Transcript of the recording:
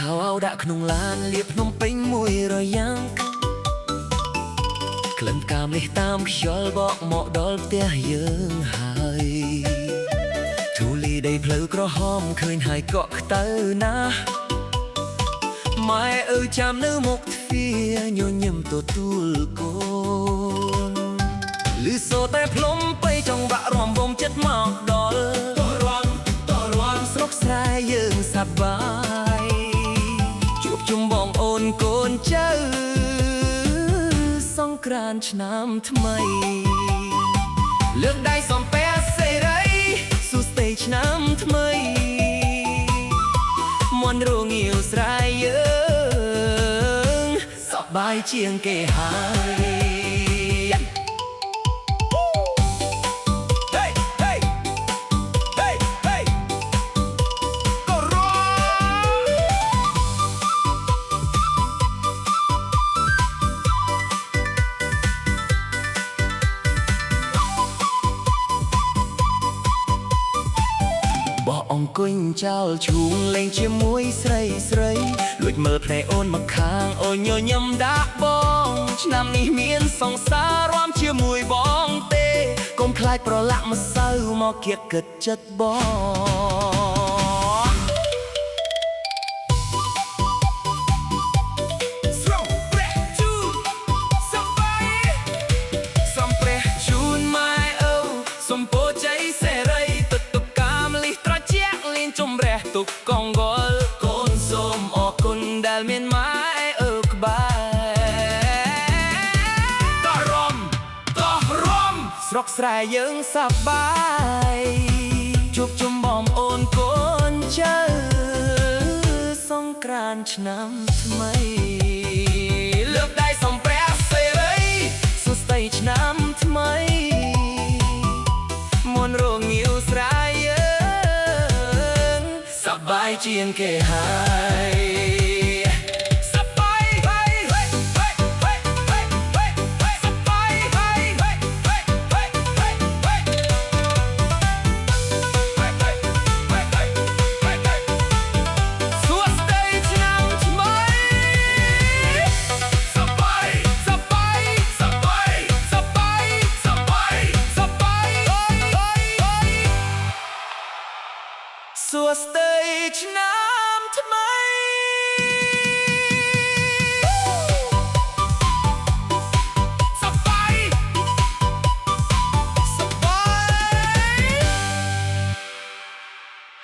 ข้าวเอาดะขนมลานเลียบนมពេញមួយរយ៉ាងក្លិនកាមនេះតាមខ្យល់បកមកដល់ផ្ទះយើងហើយធូលីដីផ្លូវក្រហមឃើញហើយកក់ខ្តៅណាស់ម៉ែអើយចាំនៅមុខទ្វារញញឹមទទួលកូនលឺសូរតែភ្លុំបីចង្វាក់រាំវង់ចិត្តមកដល់តរាំស្រុកស្រែយើងសប្បាយជួបជុំបងអូនកូនចៅសង្ក្រានต์ឆ្នាំថ្មីលើកដៃសំពះសេរីសួស្តីឆ្នាំថ្មីមន់រងាវស្រែយើងសប្បាយជាងគេហើយអង្គុយចោលឈូងលេងជាមួយស្រីលួចមើលភ្នែកអូនមកខាងអូនញញឹមដាក់បងឆ្នាំនេះមានសង្សាររាំជាមួយបងទេកុំខ្លាចប្រឡាក់ម្សៅមកគៀកគិតចិត្តបងសំព្រះជូនម៉ែអូសំពោជ័យសេរីជំរះទុកកងវល់កូនសូមអរគុណដែលមានម៉ែអើក្បែរតរំស្រុកស្រែយើងសប្បាយជួបជុំបងអូនកូនចៅសង្ក្រានต์ឆ្នាំថ្មីលើកដៃសំព្រះសេរីសួស្តីឆ្នាំថ្មីមន់រងាវស្រែសប្បាយជាងគេហើយសប្បាយសួស្តីឆ្នាំថ្មីសប្បាយសប្បាយសប្បាយសប្បាយសប្បាយសប្បាយសួស្តីឆ្នាំថ្មី